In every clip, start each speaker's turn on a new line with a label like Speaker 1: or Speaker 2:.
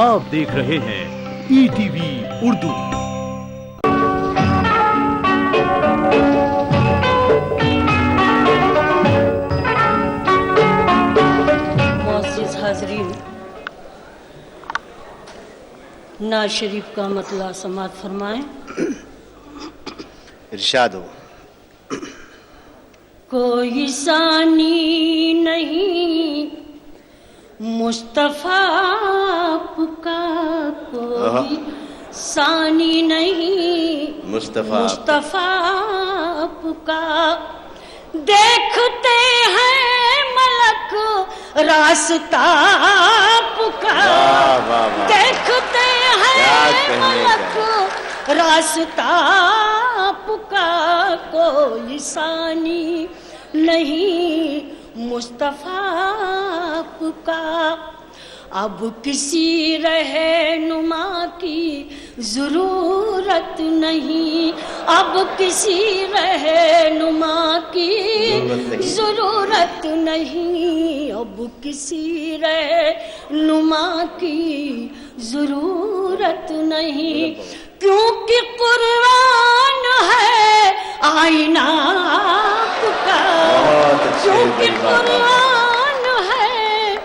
Speaker 1: آپ دیکھ رہے ہیں ETV اردو۔
Speaker 2: معزز حاضرین، نعت شریف کا مطلع سماعت فرمائیں۔
Speaker 3: ارشاد ہو۔
Speaker 2: کوئی ثانی نہیں مصطفیٰ آپ کا، کوئی ثانی نہیں مصطفیٰ آپ کا، دیکھتے ہیں ملک راستہ آپ کا، دیکھتے ہیں ملک راستہ آپ کا، کوئی ثانی نہیں مصطفیٰ آپ کا۔ اب کسی رہنما کی ضرورت نہیں، اب کسی رہنما کی ضرورت نہیں، اب کسی رہنما کی ضرورت نہیں، کیونکہ قرآن ہے آئینہ آپ کا، کیونکہ قرآن ہے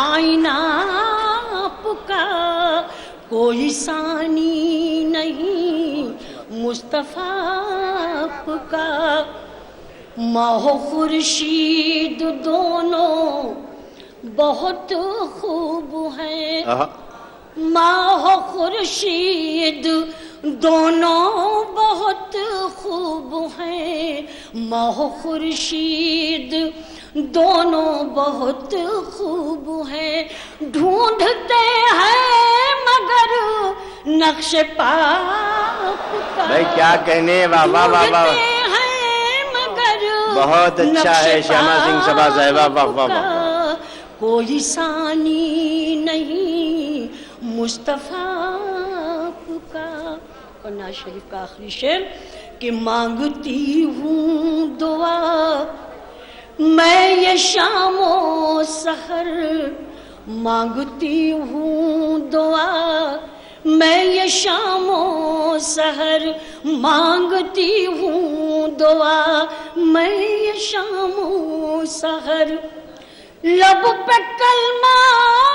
Speaker 2: آئینہ آپ کا، کوئی ثانی نہیں مصطفیٰ آپ کا۔ ماہ و خورشید دونوں بہت خوب ہیں، ماہ و خورشید دونوں بہت خوب ہیں، ماہ و خورشید دونوں بہت خوب ہیں، ڈھونڈتے ہیں مگر نقش پاک کا،
Speaker 3: بھائی کیا کہنے، واہ واہ واہ واہ،
Speaker 2: ڈھونڈتے ہیں مگر
Speaker 3: بہت اچھا ہے شمع سنگھ سبھا صاحبہ، واہ واہ واہ۔
Speaker 2: کوئی ثانی نہیں مصطفیٰ آپ کا۔ اور نعت شریف کا آخری شعر کہ مانگتی ہوں دعا میں یہ شام و سحر، مانگتی ہوں دعا میں یہ شام و سحر، مانگتی ہوں دعا میں یہ شام و سحر، لب پہ کلمہ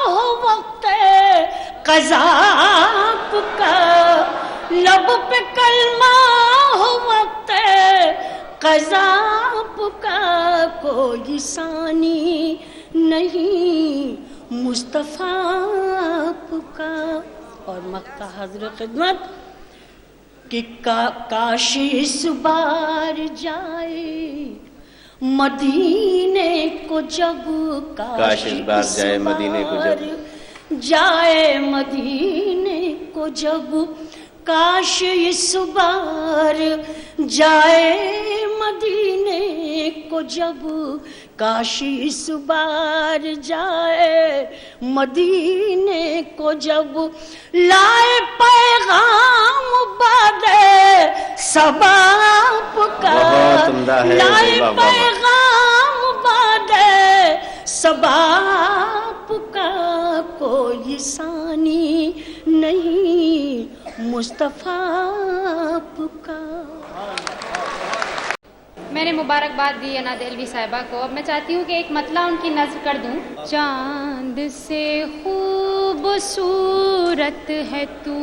Speaker 2: ہو وقت قضا آپ کا، لب پہ کلمہ ہو وقت قضا آپ کا، کوئی ثانی نہیں مصطفیٰ آپ کا۔ اور مقطع حاضر خدمت کہ کاش اس بار جائے مدینے کو جب،
Speaker 3: کاش اس بار جائے مدینے کو جب،
Speaker 2: جائے مدینے کو جب، کاش اس بار جائے مدینے کو جب، کاش اس بار جائے مدینے کو جب، لائے پیغام باد صبا آپ کا، لائے پیغام باد صبا آپ کا، کوئی ثانی نہیں مصطفیٰ آپ کا۔
Speaker 4: میں نے مبارکباد دی انا دہلوی صاحبہ کو، اب میں چاہتی ہوں کہ ایک مطلع ان کی نظر کر دوں۔ چاند سے خوبصورت ہے تو،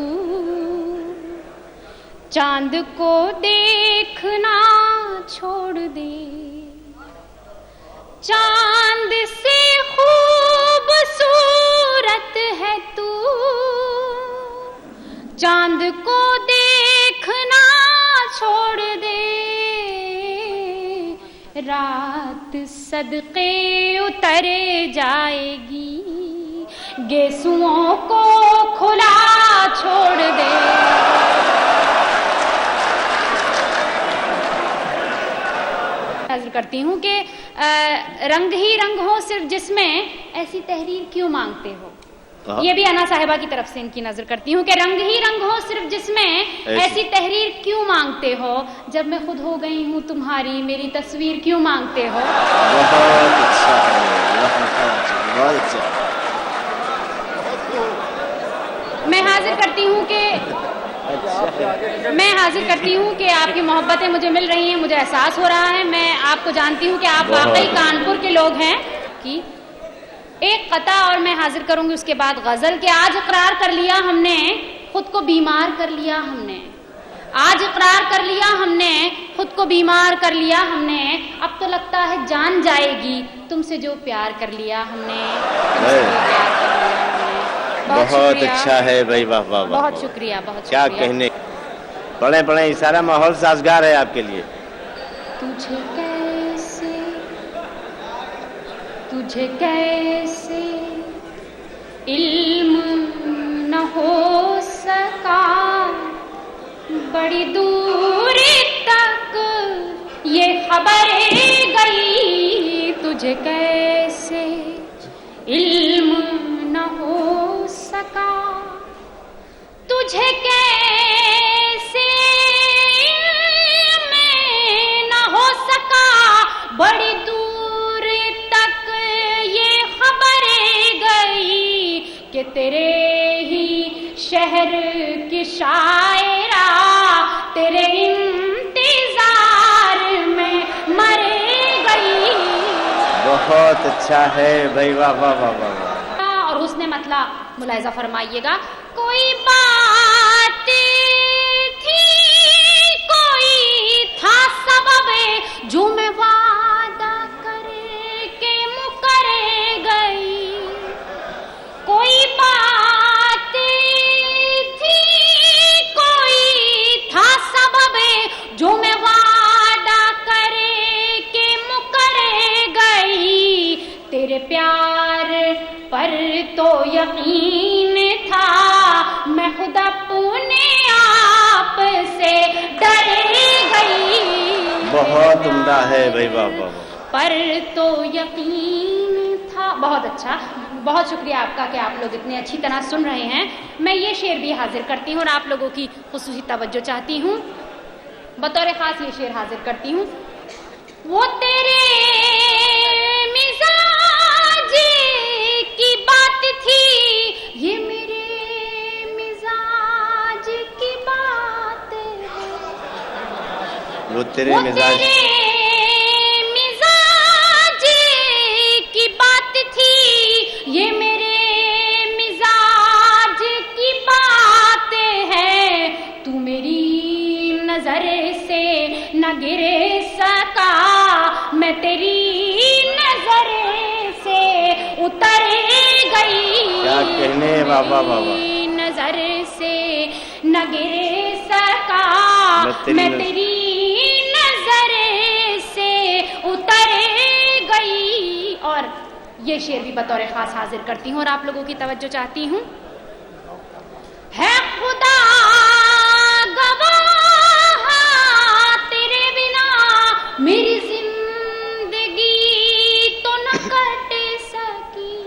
Speaker 4: چاند کو دیکھنا چھوڑ دے، چاند سے خوبصورت ہے تو، چاند کو دیکھنا چھوڑ دے، رات صدقے اتر جائے گی، گیسوؤں کو کھلا چھوڑ دے۔ عرض کرتی ہوں کہ رنگ ہی رنگ ہو صرف جس میں، ایسی تحریر کیوں مانگتے ہو؟ یہ بھی انا صاحبہ کی طرف سے ان کی نظر کرتی ہوں کہ رنگ ہی رنگ ہو صرف جس میں، ایسی تحریر کیوں مانگتے ہو؟ جب میں خود ہو گئی ہوں تمہاری، میری تصویر کیوں مانگتے ہو؟
Speaker 3: بہت اچھا ہے، بہت اچھا۔
Speaker 4: میں حاضر کرتی ہوں کہ آپ کی محبتیں مجھے مل رہی ہیں، مجھے احساس ہو رہا ہے. میں آپ کو جانتی ہوں کہ آپ واقعی کانپور کے لوگ ہیں. کہ ایک قطع اور میں حاضر کروں گی، اس کے بعد غزل. کہ آج اقرار کر لیا ہم نے، خود کو بیمار کر لیا ہم نے. آج اقرار کر لیا ہم نے، خود کو بیمار کر لیا ہم نے. اب تو لگتا ہے جان جائے گی تم سے جو پیار کر لیا ہم نے.
Speaker 3: بہت اچھا ہے بھائی، واہ واہ واہ.
Speaker 4: بہت شکریہ، بہت
Speaker 3: کیا
Speaker 4: شکریہ.
Speaker 3: کہنے، پڑھیں پڑھیں، سارا ماحول سازگار ہے آپ کے لیے.
Speaker 4: تجھے کیسے علم نہ ہو سکا، بڑی دور تک یہ خبر گئی. تجھے کیسے علم نہ ہو سکا، تجھے کیسے علم نہ ہو سکا، بڑی دور تک یہ خبر گئی کہ تیرے ہی شہر کی شاعرہ تیرے انتظار میں مر گئی.
Speaker 3: بہت اچھا ہے بھائی، واہ واہ واہ واہ.
Speaker 4: اور حسن مطلب ملاحظہ فرمائیے گا. کوئی بات تھی، کوئی تھا سبب جو میں وعدہ کر کے مکر گئی. کوئی بات تھی، کوئی تھا سبب جو میں وعدہ کر کے مکر گئی. تیرے پیار پر تو یقین تھا، میں خود اپنے آپ سے ڈر گئی.
Speaker 3: بہت عمدہ ہے بھائی، واہ واہ واہ.
Speaker 4: پر تو یقین تھا. بہت اچھا، بہت شکریہ آپ کا کہ آپ لوگ اتنے اچھی طرح سن رہے ہیں. میں یہ شعر بھی حاضر کرتی ہوں اور آپ لوگوں کی خصوصی توجہ چاہتی ہوں. بطور خاص یہ شعر حاضر کرتی ہوں. وہ تیرے مزاج کی بات تھی، یہ میرے مزاج کی بات ہے.
Speaker 3: وہ تیرے مزاج
Speaker 4: کی بات تھی، یہ میرے مزاج کی بات ہے. تو میری نظر سے نہ گر سکا، میں تیری نظر سے اتر گئی.
Speaker 3: کیا کہنے، واہ واہ واہ واہ.
Speaker 4: نظر سے نہ گر سکا، میں تیری نظر سے اتر گئی. اور یہ شعر بھی بطور خاص حاضر کرتی ہوں اور آپ لوگوں کی توجہ چاہتی ہوں. ہے خدا گواہ تیرے بنا میری زندگی تو نہ کٹ سکی.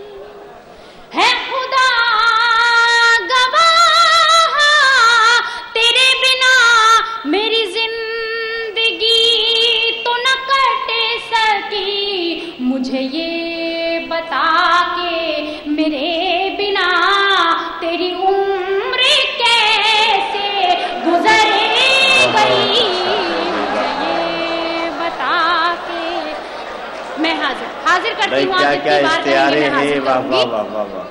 Speaker 4: ہے خدا گواہ تیرے بنا میری زندگی تو نہ کٹ سکی. مجھے یہ بتا کہ میرے بنا تیری عمر کیسے گزر گئی. یہ بتا کہ میں حاضر کرتی ہوں.
Speaker 3: کیا کیا اشتہارے ہیں، واہ واہ واہ واہ واہ.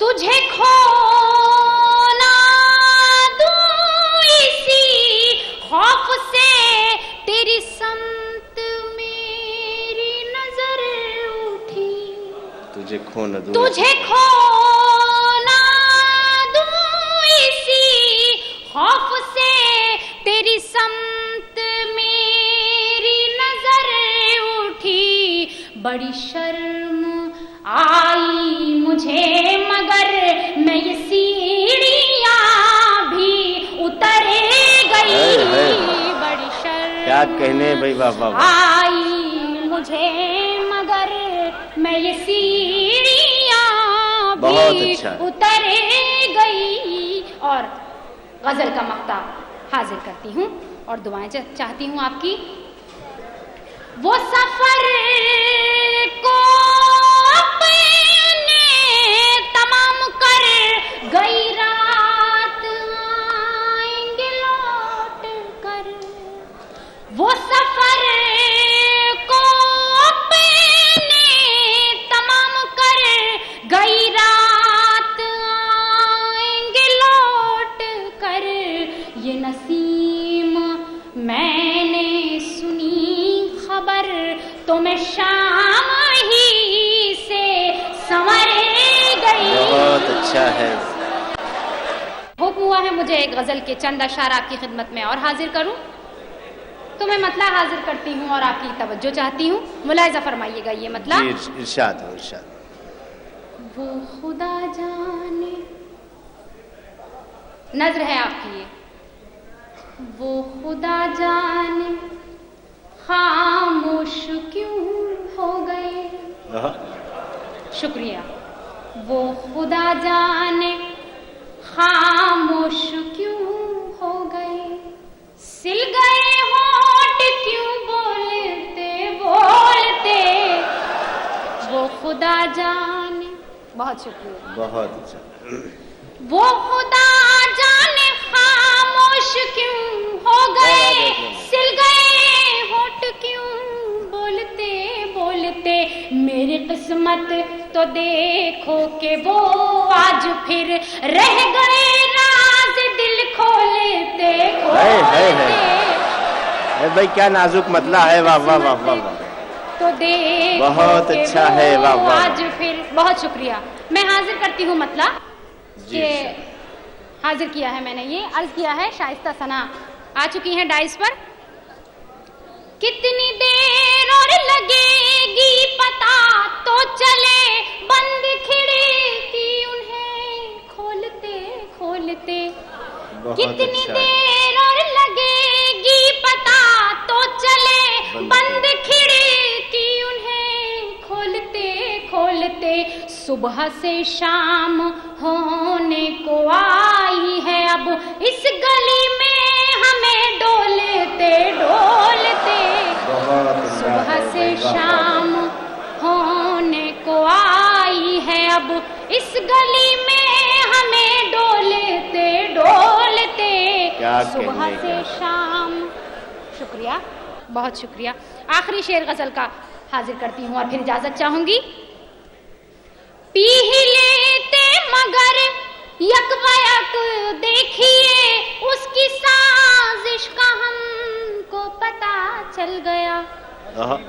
Speaker 4: تجھے کھونا دوں اسی خوف سے، تیری سمت میری نظر اٹھی.
Speaker 3: تجھے کھونا دوں،
Speaker 4: تجھے کھونا دوں اسی خوف سے، تیری سمت میری نظر اٹھی. بڑی شرم آئی مجھے مگر میں یہ سیڑھیاں بھی اتر گئی. بڑی شرم
Speaker 3: کیا کہنے بھائی، واہ واہ واہ.
Speaker 4: آئی مجھے مگر میں یہ سیڑھیاں بھی اتر گئی. اور غزل کا مقطع حاضر کرتی ہوں اور دعائیں چاہتی ہوں آپ کی. وہ سفر کو اپنے تمام کر وہ سفر کو اپنے تمام کر گئی رات آئیں گے لوٹ کر، یہ نسیم میں نے سنی خبر تو میں شام ہی سے سنور گئی۔
Speaker 3: بہت اچھا ہے۔
Speaker 4: حکم ہوا ہے مجھے ایک غزل کے چند اشعار آپ کی خدمت میں اور حاضر کروں، تو میں مطلع حاضر کرتی ہوں اور آپ کی توجہ چاہتی ہوں، ملاحظہ فرمائیے گا یہ مطلع۔
Speaker 3: جی ارشاد ہو، ارشاد۔
Speaker 4: وہ خدا جانے، نظر ہے آپ کی یہ، وہ خدا جانے خاموش کیوں ہو گئے، شکریہ، وہ خدا جانے خاموش کیوں ہو گئے، سل گئے ہونٹ کیوں بولتے بولتے، وہ خدا جانے، بہت شکریہ،
Speaker 3: بہت اچھا۔
Speaker 4: وہ خدا جانے خاموش کیوں ہو گئے، سل گئے ہونٹ کیوں بولتے بولتے، میری قسمت تو دیکھو کہ وہ آج پھر رہ گئے راز دل کھولتے کھولتے۔
Speaker 3: بھائی کیا نازک مطلع ہے، واہ واہ واہ واہ واہ،
Speaker 4: تو دیکھو
Speaker 3: بہت اچھا ہے، واہ واہ واہ۔
Speaker 4: آج پھر، بہت شکریہ۔ میں حاضر کرتی ہوں مطلع
Speaker 3: جی
Speaker 4: کہ حاضر کیا ہے میں نے، یہ عرض کیا ہے شائستہ ثنا آ چکی ہیں ڈائس پر۔ کتنی دیر اور لگے گی پتہ تو چلے، بند کھڑکی انہیں کھولتے کھولتے، کتنی دیر اور لگے گی پتہ تو چلے، بند کھڑکی انہیں کھولتے کھولتے، صبح سے شام ہونے کو آئی ہے اب اس گلی میں ہمیں ڈولتے ڈولتے، صبح سے شام ہونے کو آئی ہے اب اس گلی میں ہمیں ڈولتے ڈولتے، صبح سے شام۔ شکریہ، بہت شکریہ۔ آخری شعر غزل کا حاضر کرتی ہوں اور پھر اجازت چاہوں گی۔ پی ہی لیتے مگر یک بیک دیکھیے، اس کی سازش کا ہم کو پتہ چل گیا،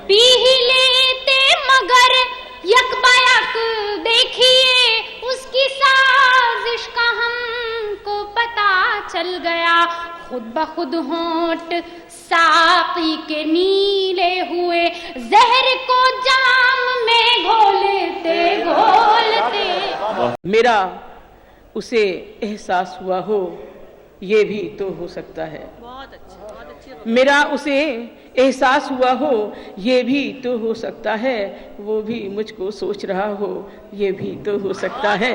Speaker 4: پی ہی لیتے مگر یک بیک دیکھیے، اس کی سازش کا ہم کو پتہ چل گیا، خود بخود ہونٹ ساقی کے نیلے ہوئے، زہر کو جام میں گھولتے گھولتے۔
Speaker 5: میرا اسے احساس ہوا ہو یہ بھی تو ہو سکتا ہے، میرا اسے احساس ہوا ہو یہ بھی تو ہو سکتا ہے، وہ بھی مجھ کو سوچ رہا ہو یہ بھی تو ہو سکتا ہے۔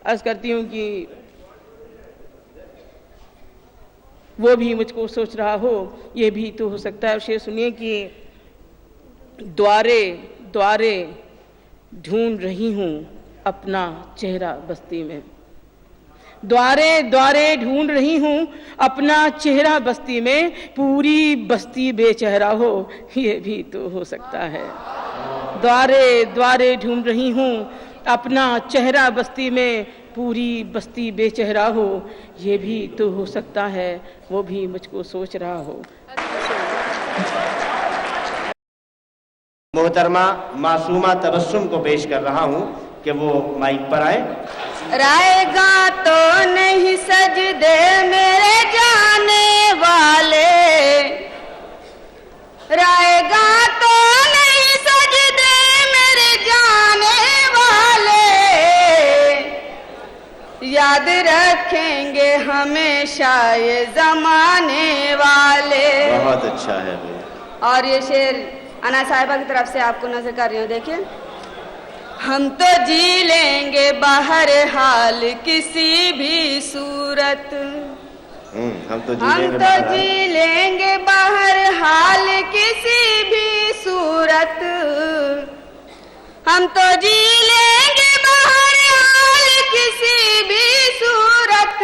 Speaker 5: عرض کرتی ہوں کہ وہ بھی مجھ کو سوچ رہا ہو یہ بھی تو ہو سکتا ہے۔ اور شعر سنیے کہ دوارے دوارے ڈھونڈ رہی ہوں اپنا چہرہ بستی میں، دوارے دوارے ڈھونڈ رہی ہوں اپنا چہرہ بستی میں، پوری بستی بے چہرہ ہو یہ بھی تو ہو سکتا ہے، دوارے دوارے ڈھونڈ رہی ہوں اپنا چہرہ بستی میں، پوری بستی بے چہرہ ہو یہ بھی تو ہو سکتا ہے، وہ بھی مجھ کو سوچ رہا ہو۔
Speaker 3: محترمہ معصومہ تبسم کو پیش کر رہا ہوں کہ وہ مائک پر آئے۔
Speaker 6: رائے گا تو نہیں سجدے میرے جانے والے، رائے گا تو نہیں سجدے میرے جانے والے، یاد رکھیں گے ہمیشہ یہ زمانے والے۔
Speaker 3: بہت اچھا ہے بھائی۔
Speaker 6: اور یہ شعر انا صاحبہ کی طرف سے آپ کو نظر کر رہی ہوں، دیکھیں۔ ہم تو جی لیں گے بہر حال کسی بھی صورت،
Speaker 3: ہم تو
Speaker 6: جی لیں گے بہر حال کسی بھی صورت، ہم تو جی لیں گے بہر حال کسی بھی صورت،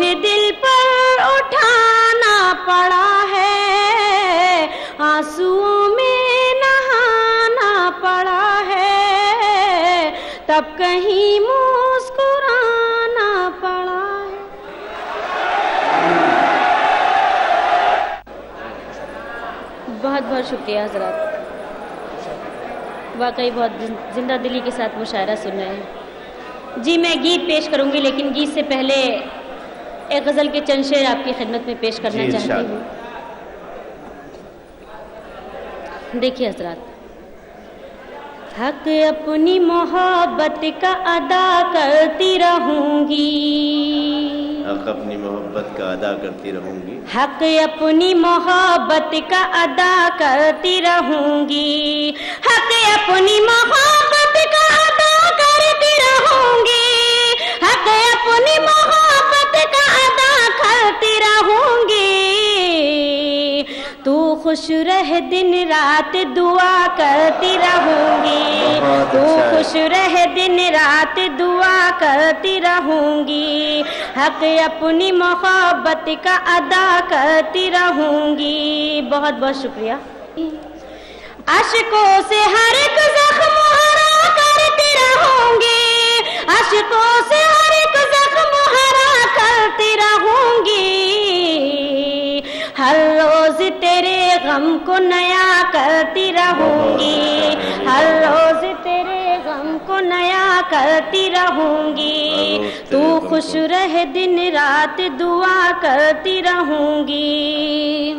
Speaker 2: مجھے دل پر اٹھانا پڑا ہے، آنسوؤں میں نہانا پڑا ہے، تب کہیں مسکرانا پڑا ہے۔ بہت بہت شکریہ حضرات، واقعی بہت زندہ دلی کے ساتھ مشاعرہ سن رہے ہیں۔ جی میں گیت پیش کروں گی، لیکن گیت سے پہلے ایک غزل کے چند شعر آپ کی خدمت میں پیش کرنا چاہتی ہوں۔ دیکھیے حضرات، حق اپنی محبت کا ادا کرتی رہوں گی،
Speaker 3: حق اپنی محبت کا ادا کرتی رہوں گی،
Speaker 2: حق اپنی محبت کا ادا کرتی رہوں گی، حق اپنی محبت کا ادا کرتی رہوں گی، حق اپنی محبت کا ادا کرتی رہوں گی، تو خوش رہ دن رات دعا کرتی رہوں گی، تو خوش رہ دن رات دعا کرتی رہوں گی، حق اپنی محبت کا ادا کرتی رہوں گی۔ بہت بہت شکریہ۔ اشکوں سے ہر ایک زخم ہرا کرتی رہوں گی، اشکوں سے ہر ایک زخم ہرا کرتی رہوں گی، ہر روز تیرے غم کو نیا کرتی رہوں گی، ہر روز تیرے غم کو نیا کرتی رہوں گی، تو خوش رہ دن رات دعا کرتی رہوں گی،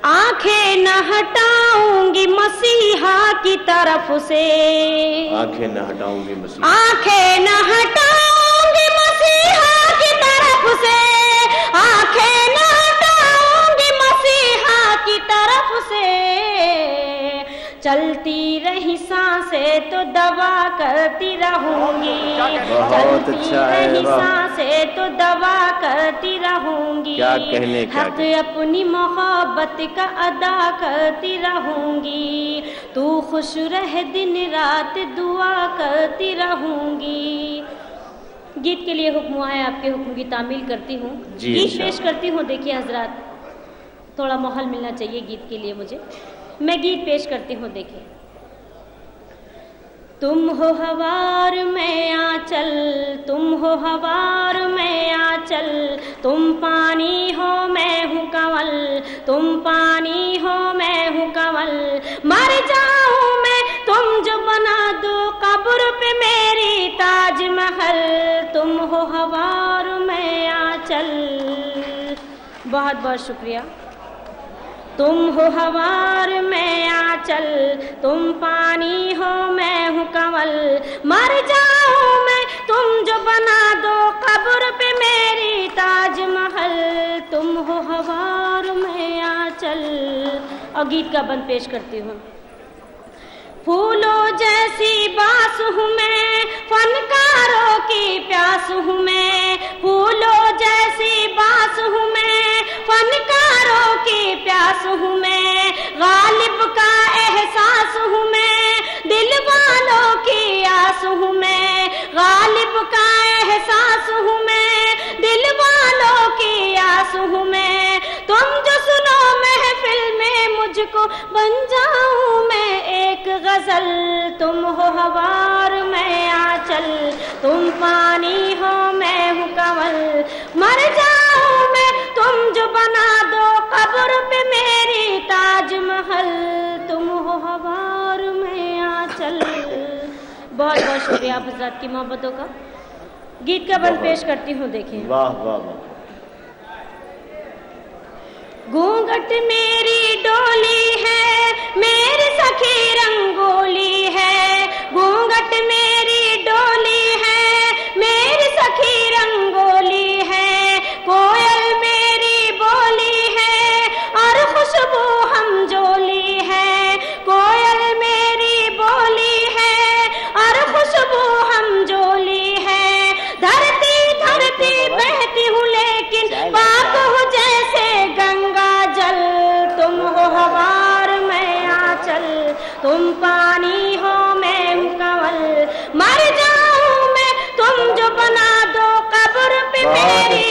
Speaker 2: آنکھیں نہ ہٹاؤں گی مسیحا کی طرف سے،
Speaker 3: آنکھیں نہ ہٹاؤں گی مسیحا،
Speaker 2: آنکھیں نہ ہٹاؤں گی مسیحا کی طرف سے، آنکھیں نہ ہٹاؤں گی مسیحا کی طرف سے، چلتی رہی سانسیں تو دوا کرتی رہوں گی، چلتی رہی سانسیں تو دوا کرتی رہوں گی، حق اپنی محبت کا ادا کرتی رہوں گی، تو خوش رہ دن رات دعا کرتی رہوں گی۔ گیت کے لیے حکم ہوا ہے، آپ کے حکم کی تعمیل کرتی ہوں، گیت پیش کرتی ہوں۔ دیکھیے حضرات، تھوڑا ماحول ملنا چاہیے گیت کے لیے مجھے، میں گیت پیش کرتی ہوں۔ دیکھیں، تم ہو ہوار میں آنچل، تم ہو ہوار میں آنچل، تم پانی ہو میں ہوں کنول، تم پانی ہو میں ہوں کنول، مر جاؤں میں تم جو بنا دو قبر پہ میری تاج محل، تم ہو ہوار میں آنچل۔ بہت بہت شکریہ۔ تم ہو ہوار میں آنچل، تم پانی ہو میں ہوں کنول، مر جاؤں میں تم جو بنا دو قبر پہ میری تاج محل، تم ہو ہوار میں آنچل۔ اور گیت کا بند پیش کرتی ہوں۔ پھولوں جیسی باس ہوں میں، فنکاروں کی پیاس ہوں میں، پھولوں جیسی باس ہوں میں، فنکاروں کی پیاس ہوں میں، غالب کا احساس ہوں میں، دل والوں کی آس ہوں میں، غالب کا احساس ہوں میں، دل والوں کی آس ہوں میں، تم جو سنو محفل میں مجھ کو بن جاؤں میں ایک غزل، تم ہو ہوار میں آنچل، تم پانی ہو میں ہوں کنول، مر جاؤں میں تم جو بنا دو قبر پہ میری تاج محل، تم ہو ہوار میں آنچل۔ بہت بہت شکریہ آپ حضرات کی محبتوں کا۔ گیت کا بند پیش کرتی ہوں۔ دیکھیں،
Speaker 3: واہ واہ واہ۔
Speaker 2: گھونگھٹ میری ڈولی ہے، میری سخی رنگولی ہے، گھونگھٹ میری ڈولی ہے، میری سخی رنگولی ہے، کوئل میری بولی ہے اور خوشبو ہم جولی ہے، کوئل میری بولی ہے اور خوشبو ہم جولی ہے، دھرتی دھرتی بہتی ہوں لیکن پاک ہوں جیسے گنگا جل، تم ہو ہوار میں آنچل، تم پانی ہو میں ہوں کنول،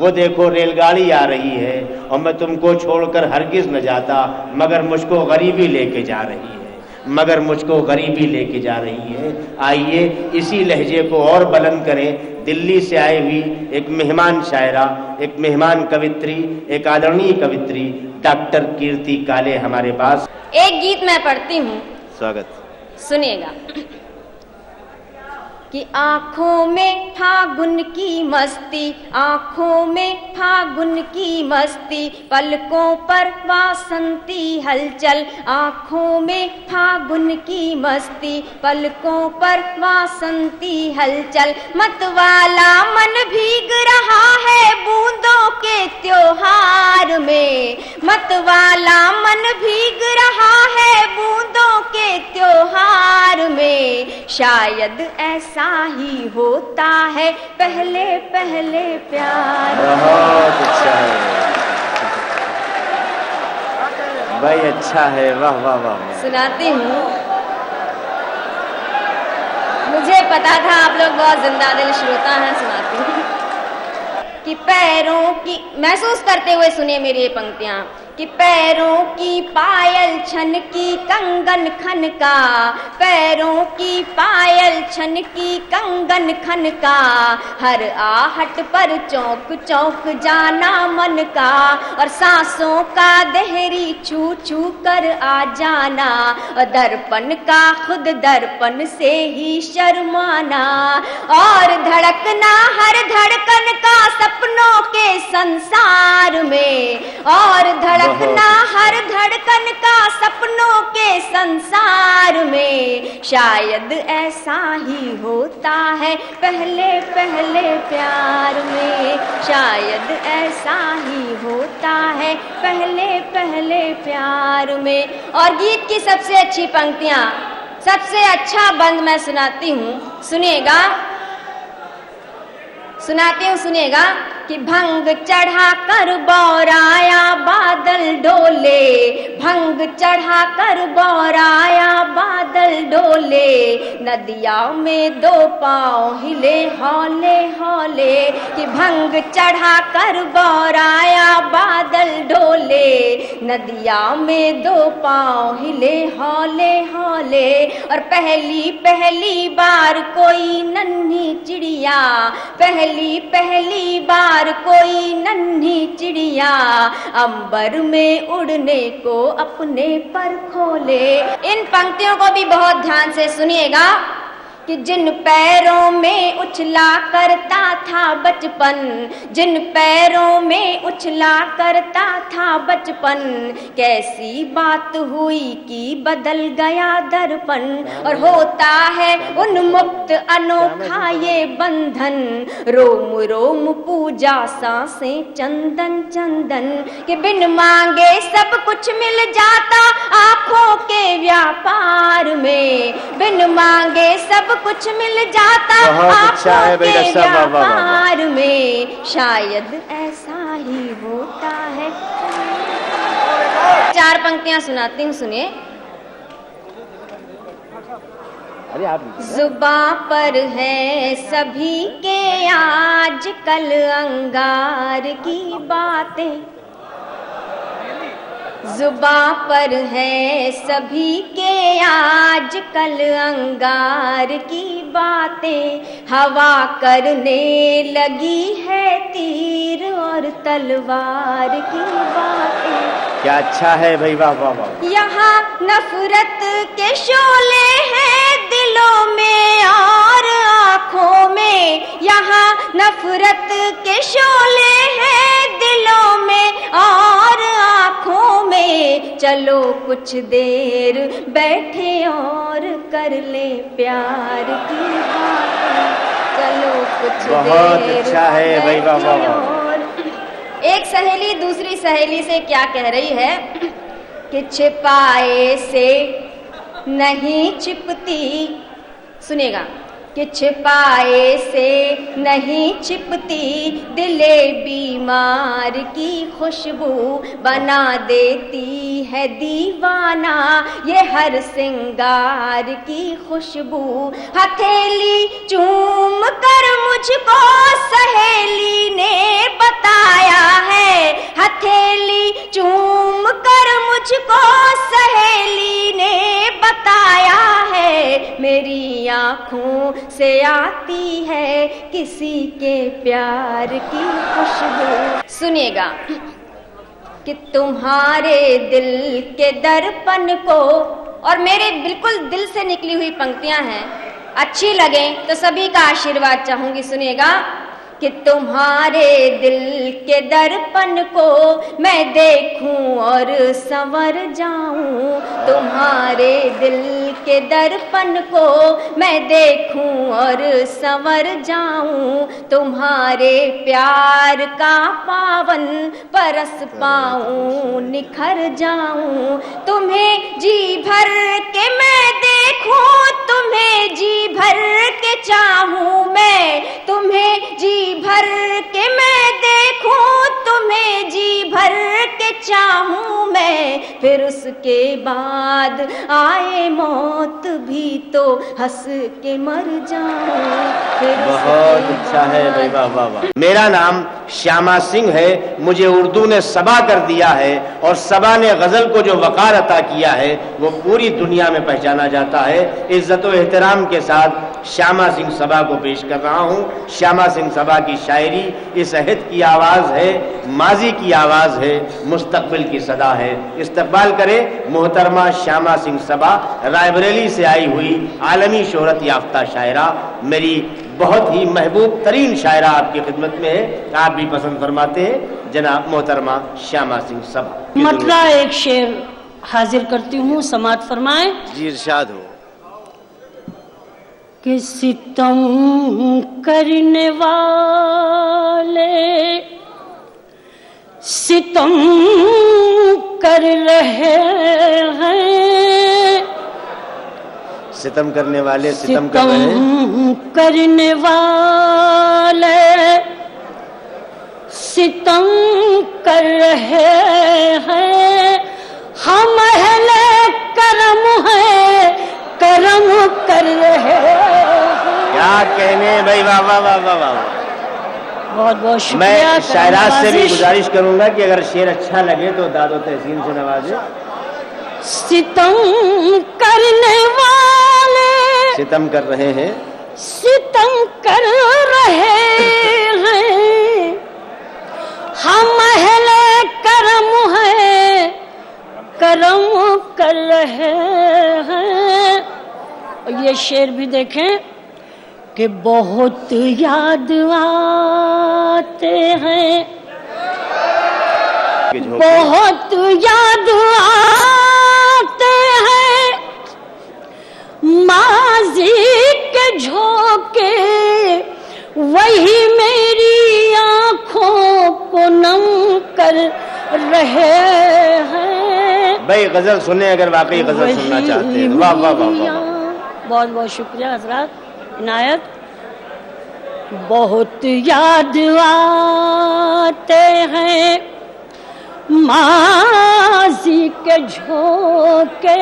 Speaker 3: وہ دیکھو ریل گاڑی آ رہی ہے اور میں تم کو چھوڑ کر ہرگز نہ جاتا، مگر مجھ کو غریبی لے کے جا رہی ہے، مگر مجھ کو غریبی لے کے جا رہی ہے۔ آئیے اسی لہجے کو اور بلند کریں۔ دلی سے آئی ہوئی ایک مہمان شاعرہ، ایک مہمان کوتری، ایک آدرنی کوتری ڈاکٹر کیرتی کالے ہمارے پاس۔
Speaker 2: ایک گیت میں پڑھتی ہوں،
Speaker 3: سواگت۔
Speaker 2: سنیے گا کہ آنکھوں میں پھاگن کی مستی، آنکھوں میں پھاگن کی مستی، پلکوں پر واسنتی ہلچل، آنکھوں میں پھاگن کی مستی، پلکوں پر واسنتی ہلچل، مت والا من بھیگ رہا ہے بوندوں کے تیوہار میں، مت والا من بھیگ رہا ہے بوندوں کے تیوہار میں، شاید ایسا ہی ہوتا ہے پہلے پہلے پیار۔
Speaker 3: بہت اچھا ہے بھائی، اچھا ہے، واہ واہ واہ۔
Speaker 2: سناتی ہوں، مجھے پتا تھا آپ لوگ بہت زندہ دل شروتا ہیں، سناتی ہوں کہ پیروں کی، محسوس کرتے ہوئے سنیں میری یہ پنکتیاں، کہ پیروں کی پائل چھن کی کنگن کھن کا، پیروں کی پائل چھن کی کنگن کھن کا، ہر آہٹ پر چونک چونک جانا من کا، اور سانسوں کا دہری چھو چھو کر آ جانا، اور درپن کا خود درپن سے ہی شرمانا، اور دھڑکنا ہر دھڑکن کا سپنوں کے سنسار میں، اور دھڑکنا ہر دھڑکن کا سپنوں کے سنسار میں، شاید ایسا ہی ہوتا ہے پہلے پہلے پیار میں، شاید ایسا ہی ہوتا ہے پہلے پہلے پیار میں۔ اور گیت کی سب سے اچھی پنکتیاں، سب سے اچھا بند میں سناتی ہوں، سنیے گا، سناتی ہوں، سنیے گا کہ بھنگ چڑھا کر بورایا بادل ڈولے، بھنگ چڑھا کر بورایا بادل ڈولے، ندیا میں دو پاؤں ہلے ہولے ہولے، کہ بھنگ چڑھا کر بورایا بادل ڈولے، ندیا میں دو پاؤں ہلے ہولے ہولے، اور پہلی پہلی بار کوئی ننھی چڑیا، پہلی پہلی بار کوئی ننھی چڑیا، عنبر میں اڑنے کو اپنے پر کھولے۔ ان پنکتیوں کو بھی بہت دھیان سے سنیے گا کہ جن پیروں میں اچھلا کرتا تھا بچپن، جن پیروں میں اچھلا کرتا تھا بچپن، کیسی بات ہوئی کہ بدل گیا درپن، اور ہوتا ہے انمکت انوکھا یہ بندھن، روم روم پوجا سانسیں چندن چندن، کہ بن مانگے سب کچھ مل جاتا آنکھوں کے ویاپار میں، بن مانگے سب کچھ مل جاتا آنکھوں کے ویاپار میں، شاید ایسا ہی ہوتا ہے۔ چار پنکتیاں سناتی ہوں، سنیے۔ زباں پر ہے سبھی کے آج کل انگار کی باتیں، زباں پر ہے سبھی کے آج کل انگار کی باتیں، ہوا کرنے لگی ہے تیر اور تلوار کی باتیں۔
Speaker 3: کیا اچھا ہے بھائی، واہ واہ واہ۔
Speaker 2: یہاں نفرت کے شعلے ہیں دلوں میں اور آنکھوں میں، یہاں نفرت کے شعلے ہیں دلوں میں اور آنکھوں میں، چلو کچھ دیر بیٹھے اور کر لیں پیار کی باتیں، چلو کچھ دیر
Speaker 3: بہت اچھا ہے بھائی، واہ واہ واہ۔
Speaker 2: ایک سہیلی دوسری سہیلی سے کیا کہہ رہی ہے کہ چھپائے سے نہیں چھپتی، سنیے گا،
Speaker 7: کہ چھپائے سے نہیں چھپتی دلے بیمار کی خوشبو بنا دیتی ہے دیوانہ یہ ہر سنگار کی خوشبو ہتھیلی چوم کر مجھ کو سہیلی نے بتایا ہے ہتھیلی چوم کر مجھ کو سہیلی نے بتایا ہے میری آنکھوں سے آتی ہے کسی کے پیار کی خوشبو سنیے گا کہ تمہارے دل کے درپن کو اور میرے بالکل دل سے نکلی ہوئی پنکتیاں ہیں اچھی لگیں تو سبھی کا آشیرواد چاہوں گی سنیے گا کہ تمہارے دل کے درپن کو میں دیکھوں اور سنور جاؤں تمہارے دل کے درپن کو میں دیکھوں اور سنور جاؤں تمہارے پیار کا پاون پرس پاؤں نکھر جاؤں تمہیں جی بھر کے میں دیکھوں تمہیں جی بھر کے چاہوں میں تمہیں جی بھر کے میں دیکھوں تمہیں جی بھر کے چاہوں میں پھر اس کے بعد آئے موت بھی تو ہنس کے مر جاؤں
Speaker 3: بہت اچھا ہے بھائی واہ واہ واہ میرا نام شیاما سنگھ ہے مجھے اردو نے سبا کر دیا ہے اور سبا نے غزل کو جو وقار عطا کیا ہے وہ پوری دنیا میں پہچانا جاتا ہے عزت و احترام کے ساتھ شیاما سنگھ سبا کو پیش کر رہا ہوں شیاما سنگھ سبا کی شاعری اس عہد کی آواز ہے ماضی کی آواز ہے مستقبل کی صدا ہے استقبال کرے محترمہ شیاما سنگھ سبا رائے بریلی سے آئی ہوئی عالمی شہرت یافتہ شاعرہ میری بہت ہی محبوب ترین شاعرہ آپ کی خدمت میں ہے آپ بھی پسند فرماتے ہیں جناب محترمہ شیاما سنگھ سبا
Speaker 8: مطلع ایک شعر حاضر کرتی ہوں سماعت فرمائیں
Speaker 3: جی ارشاد ہو
Speaker 8: کہ ستم کرنے والے ستم کر رہے ہیں
Speaker 3: ستم کرنے والے ستم کر رہے ہیں
Speaker 8: کرنے والے ستم کر رہے ہیں ہم اہل کرم ہیں کرم کر رہے ہیں
Speaker 3: کیا کہنے بھائی واہ واہ واہ واہ واہ
Speaker 8: بہت بہت شکریہ
Speaker 3: میں شاعرات سے بھی گزارش کروں گا کہ اگر شعر اچھا لگے تو داد و تحسین سے نوازے
Speaker 8: ستم کرنے والے
Speaker 3: ستم کر رہے ہیں
Speaker 8: ستم کر رہے ہیں ہم اہل کرم ہیں کرم کر رہے ہیں اور یہ شعر بھی دیکھیں کہ بہت یاد آتے ہیں بہت یاد آتے ہیں ماضی کے جھونکے وہی میری آنکھوں کو نم کر رہے ہیں
Speaker 3: بھائی غزل سنیں اگر واقعی غزل سننا چاہتے ہیں واہ واہ واہ واہ
Speaker 8: بہت بہت شکریہ حضرات عنایت بہت یاد آتے ہیں ماضی کے جھونکے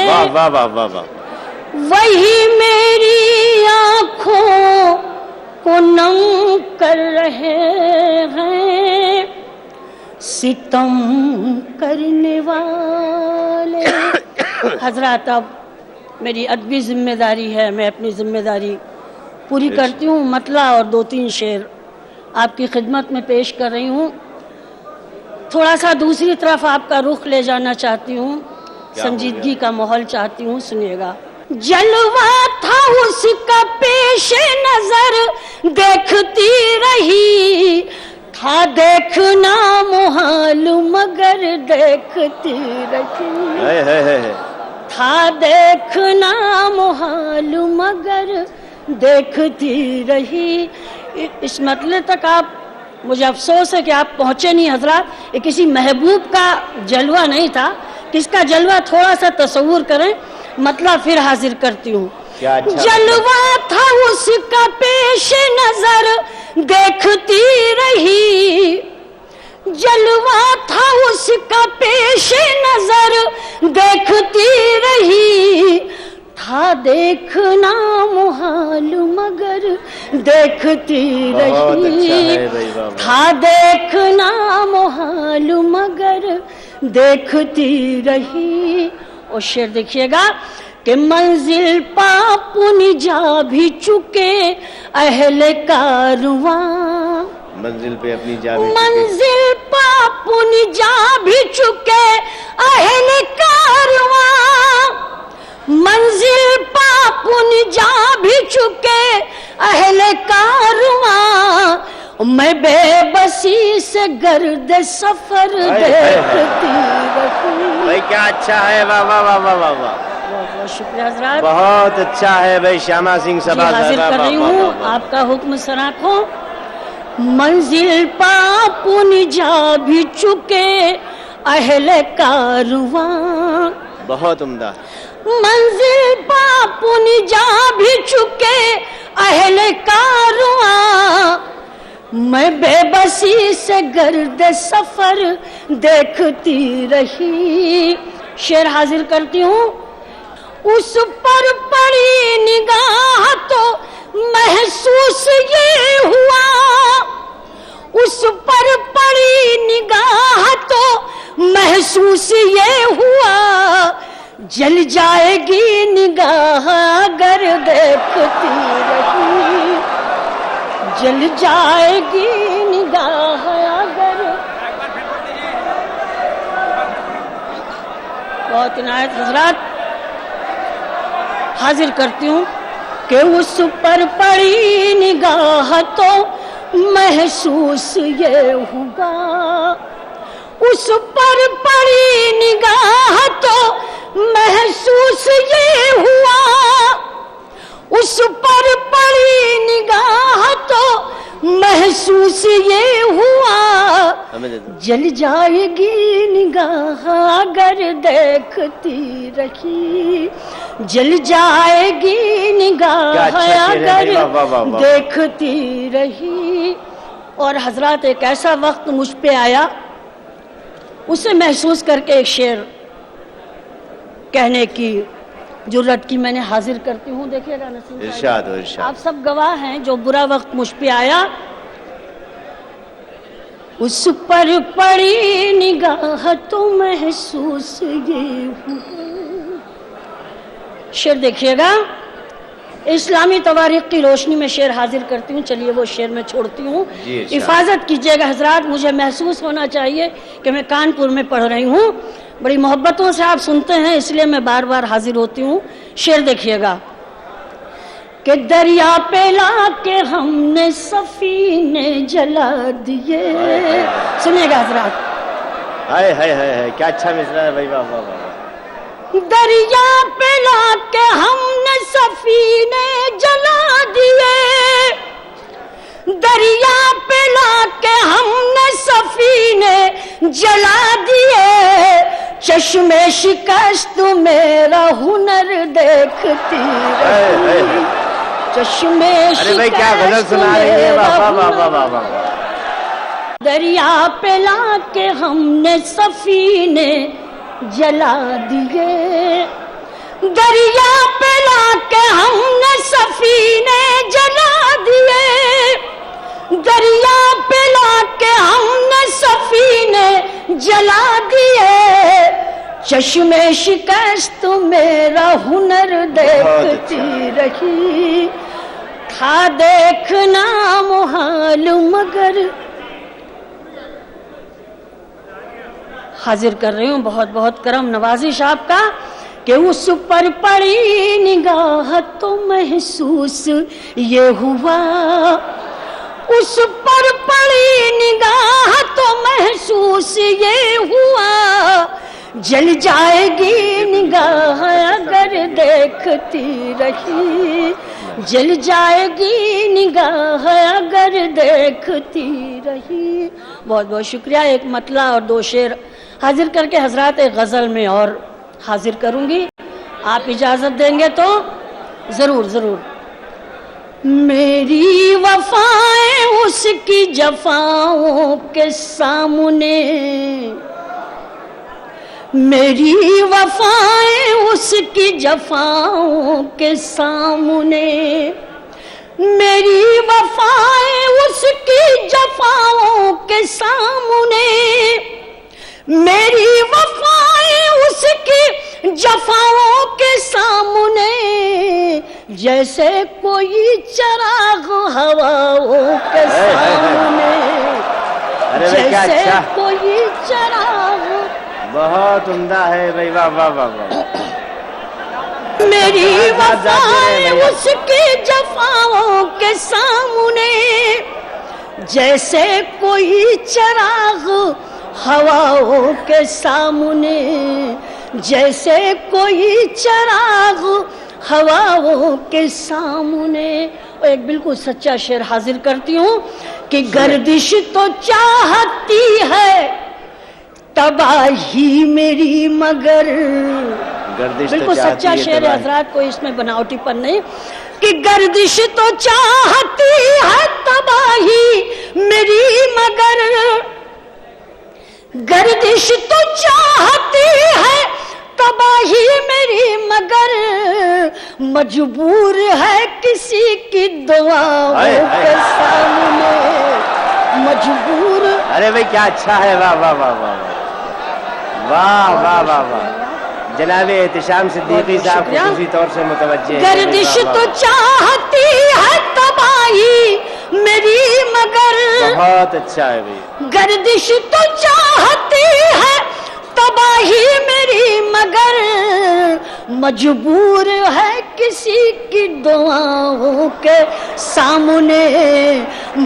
Speaker 3: واہ واہ واہ واہ واہ
Speaker 8: وہی میری آنکھوں کو نم کر رہے ہیں ستم کرنے والے حضرات اب میری ادبی ذمہ داری ہے میں اپنی ذمہ داری پوری کرتی ہوں مطلع اور 2-3 شعر آپ کی خدمت میں پیش کر رہی ہوں تھوڑا سا دوسری طرف آپ کا رخ لے جانا چاہتی ہوں سنجیدگی کا ماحول چاہتی ہوں سنیے گا جلوہ تھا اس کا پیش نظر دیکھتی رہی تھا دیکھنا محال مگر دیکھتی رہی تھا دیکھنا محال مگر دیکھتی رہی اس مطلب تک آپ مجھے افسوس ہے کہ آپ پہنچے نہیں حضرات یہ کسی محبوب کا جلوہ نہیں تھا کس کا جلوہ تھوڑا سا تصور کریں مطلب پھر حاضر کرتی ہوں
Speaker 3: کیا اچھا
Speaker 8: جلوہ تھا اس کا پیش نظر دیکھتی رہی، جلوہ تھا اس کا پیش نظر دیکھتی رہی، تھا دیکھنا محال مگر دیکھتی رہی، تھا دیکھنا محال مگر دیکھتی رہی۔ اور شعر دیکھیے گا کہ منزل پاپن جا بھی چکے اہل کارواں،
Speaker 3: منزل پہ اپنی جا بھی چکے،
Speaker 8: منزل پاپن جا بھی چکے اہل کارواں، منزل پاپن جا بھی چکے اہل کارواں، میں بے بسی سے گرد سفر دیکھتی رہی۔
Speaker 3: بھائی کیا اچھا ہے، واہ واہ واہ واہ واہ واہ،
Speaker 8: بہت شکریہ حضرات،
Speaker 3: بہت اچھا ہے بھائی شیما سنگھ سبھا
Speaker 8: حاضر کر رہی ہوں آپ کا حکم سراکھوں۔ منزل پاپن جا بھی چکے اہل کارواں،
Speaker 3: بہت عمدہ،
Speaker 8: منزل پاپن جا بھی چکے اہل کارواں، میں بے بسی سے گرد سفر دیکھتی رہی۔ شعر حاضر کرتی ہوں۔ اس پر پڑی نگاہ تو محسوس یہ ہوا، اس پر پڑی نگاہ تو محسوس یہ ہوا، جل جائے گی نگاہ اگر دیکھتی رہی، جل جائے گی نگاہ اگر۔ بہت عنایت حضرات، حاضر کرتی ہوں کہ اس پر پڑی نگاہ تو محسوس یہ ہوا، اس پر پڑی نگاہ تو محسوس یہ ہوا، اس پر پڑی نگاہ تو محسوس یہ ہوا، جل جائے گی نگاہ اگر دیکھتی رہی، جل جائے گی نگاہ اگر دیکھتی رہی۔ اور حضرات ایک ایسا وقت مجھ پہ آیا، اسے محسوس کر کے ایک شعر کہنے کی جرت کی میں نے حاضر کرتی ہوں۔ دیکھیے گا نسیم
Speaker 3: ارشاد ہو، ارشاد۔
Speaker 8: آپ سب گواہ ہیں، جو برا وقت مجھ پہ آیا اس پر پڑی نگاہ تو محسوس یہ ہوا۔ شعر دیکھیے گا، اسلامی تواریخ کی روشنی میں شعر حاضر کرتی ہوں۔ چلیے وہ شعر میں چھوڑتی ہوں، حفاظت کیجیے گا حضرات، مجھے محسوس ہونا چاہیے کہ میں کانپور میں پڑھ رہی ہوں، بڑی محبتوں سے آپ سنتے ہیں اس لیے میں بار بار حاضر ہوتی ہوں۔ شعر دیکھیے گا کہ دریا پہ لا کے ہم نے سفینے جلا دیے، سنیے گا حضرات،
Speaker 3: ہائے ہائے ہائے کیا اچھا مصرع ہے بھائی، واہ واہ واہ۔
Speaker 8: دریا پہ لا کے ہم نے سفینے جلا دیے، دریا پہ لا کے ہم نے سفینے جلا دیے، چشم شکست میرا ہنر دیکھتی رہی، چشم شکست میرا ہنر۔ دریا پہ لا کے ہم نے سفینے جلا دیے، دریا پہ لا کے ہم نے سفینے جلا دیے، دریا پہ لا کے ہم نے سفینے جلا دیے، چشم شکست میرا ہنر دیکھتی رہی، تھا دیکھنا محال مگر۔ حاضر کر رہی ہوں، بہت بہت کرم نوازش آپ کا، کہ اس پر پڑی نگاہ تو محسوس یہ ہوا، اس پر پڑی نگاہ تو محسوس یہ ہوا، جل جائے گی نگاہ اگر دیکھتی رہی، جل جائے گی نگاہ اگر دیکھتی رہی۔ بہت بہت شکریہ۔ ایک مطلع اور دو شعر حاضر کر کے حضرات ایک غزل میں اور حاضر کروں گی، آپ اجازت دیں گے تو ضرور ضرور. میری وفائیں اس کی جفاؤں کے سامنے، میری وفائیں اس کی جفاؤں کے سامنے، میری وفائیں اس کی جفاؤں کے سامنے، میری وفائیں اس کی جفاؤں کے سامنے، جیسے کوئی چراغ ہواؤں کے سامنے، جیسے کوئی چراغ.
Speaker 3: بہت عمدہ ہے بھائی، واہ واہ واہ واہ.
Speaker 8: میری وفائیں اس کی جفاؤں کے سامنے، جیسے کوئی چراغ ہواؤں کے سامنے، جیسے کوئی چراغ ہواؤں کے سامنے. اور ایک بالکل سچا شعر حاضر کرتی ہوں کہ گردش تو چاہتی ہے تباہی میری مگر. بالکل سچا شعر حضرات، کوئی اس میں بناوٹی پن نہیں. کہ گردش تو چاہتی ہے تباہی میری مگر، گردش تو چاہتی ہے تباہی میری مگر، مجبور ہے کسی کی دعاؤں کے سامنے، مجبور.
Speaker 3: ارے بھائی کیا اچھا ہے، واہ واہ واہ واہ واہ واہ واہ واہ. جناب احتشام صدیقی صاحب خصوصی طور سے متوجہ ہیں.
Speaker 8: گردش تو چاہتی ہے تباہی میری مگر.
Speaker 3: بہت اچھا ہے بھائی.
Speaker 8: گردش تو چاہتی ہے تباہی میری مگر، مجبور ہے کسی کی دعاؤں کے سامنے،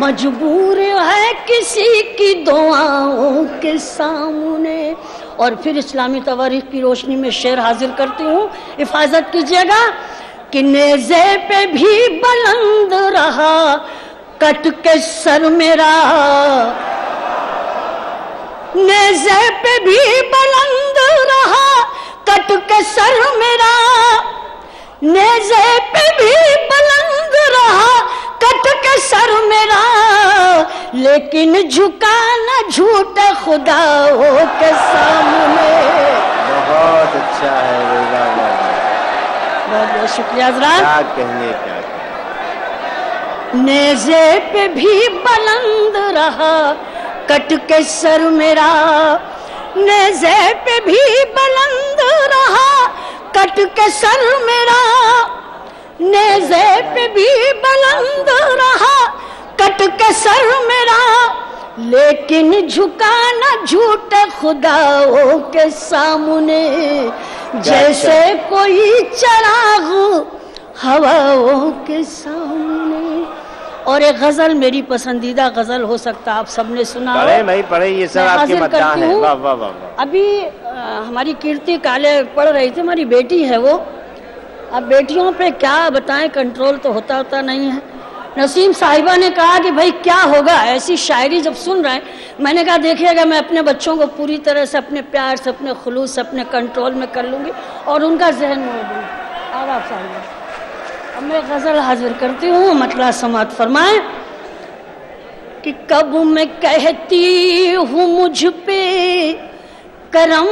Speaker 8: مجبور ہے کسی کی دعاؤں کے سامنے. اور پھر اسلامی تواریخ کی روشنی میں شعر حاضر کرتی ہوں، حفاظت کیجیے گا. کہ نیزے پہ بھی بلند رہا کٹ کے سر میرا، نیزے پہ بھی بلند رہا کٹ کے سر میرا، نیزے پہ بھی بلند رہا کٹ کے سر میرا، لیکن جھکا نہ جھوٹے خداؤں کے سامنے.
Speaker 3: بہت اچھا ہے،
Speaker 8: بہت بہت شکریہ حضرات.
Speaker 3: کیا کہنے، کیا
Speaker 8: نیزے پہ بھی بلند رہا کٹ کے سر میرا، نیزے پہ بھی بلند رہا کٹ کے سر میرا، نیزے پہ بھی بلند رہا کٹ کے سر میرا، لیکن جھکا نہ جھوٹے خداؤں کے سامنے، جیسے کوئی چراغ ہواؤں کے سامنے. اور ایک غزل میری پسندیدہ غزل ہو سکتا آپ سب نے سنا ہو.
Speaker 3: پڑھے بھائی پڑھے، یہ سب آپ کے مداح ہیں. واہ واہ واہ.
Speaker 8: ابھی ہماری کیرتی کالے پڑھ رہی تھی، ہماری بیٹی ہے وہ. اب بیٹیوں پہ کیا بتائیں، کنٹرول تو ہوتا نہیں ہے. نسیم صاحبہ نے کہا کہ بھائی کیا ہوگا ایسی شاعری جب سن رہے ہیں. میں نے کہا دیکھیے گا، میں اپنے بچوں کو پوری طرح سے اپنے پیار سے، اپنے خلوص سے، اپنے کنٹرول میں کر لوں گی اور ان کا ذہن موڑ دوں گی. آپ صاحبہ اب میں غزل حاضر کرتی ہوں، مطلع سماعت فرمائیں. کہ کب میں کہتی ہوں مجھ پہ کرم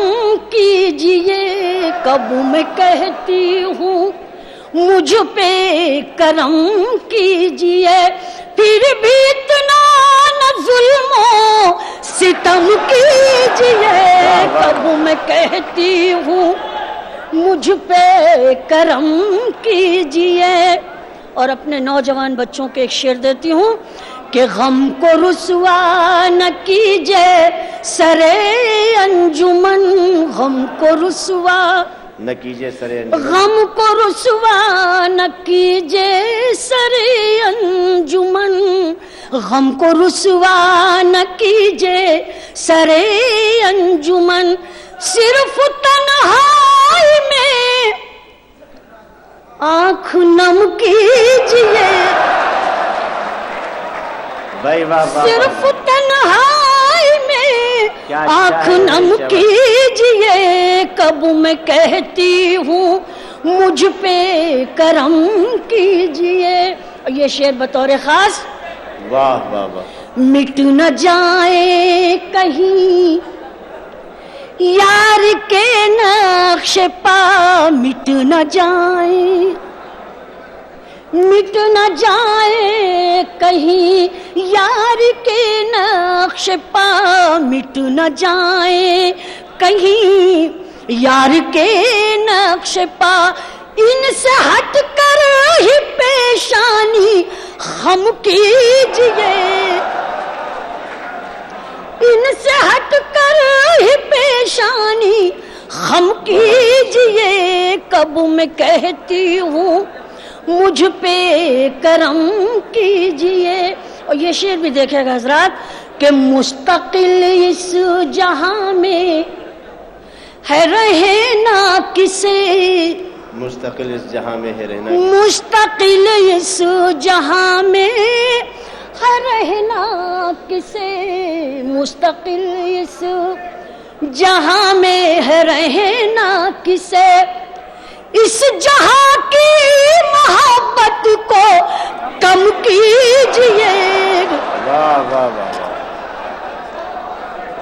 Speaker 8: کیجئے، کب میں کہتی ہوں مجھ پہ کرم کیجئے، پھر بھی اتنا نہ ظلم و ستم کیجئے، کب میں کہتی ہوں مجھ پہ کرم کیجئے. اور اپنے نوجوان بچوں کے ایک شعر دیتی ہوں کہ غم کو رسوا نہ کیجئے سرے انجمن، غم کو رسوا
Speaker 3: نہ کیجئے سرے انجمن،
Speaker 8: غم کو رسوا نہ کیجئے سرے انجمن، غم کو رسوا نہ کیجئے سرے انجمن، صرف تنہائی میں آنکھ نم کیجئے، صرف تنہائی میں آنکھ نم کیجئے، کب میں کہتی ہوں مجھ پہ کرم کیجئے. یہ شعر بطور خاص.
Speaker 3: واہ واہ واہ.
Speaker 8: مٹ نہ جائے کہیں یار کے نقش پا, مٹ نہ جائے, مٹ نہ جائے کہیں یار کے نقش پا, مٹ نہ جائے کہیں یار کے نقش پا. ان سے ہٹ کر ہی پیشانی خم کیجئے, ان سے ہٹ کر ہی پیشانی خم کیجئے. کب میں کہتی ہوں مجھ پہ کرم کیجئے. اور یہ شعر بھی دیکھے گا حضرات کہ مستقل اس جہاں میں ہے رہے نہ کسے,
Speaker 3: مستقل اس جہاں میں ہے رہنا,
Speaker 8: مستقل اس جہاں میں ہے رہنا کسے, مستقل اس جہاں میں ہے رہنا کسے. اس جہاں کی محبت کو کم کیجئے.
Speaker 3: واہ واہ واہ.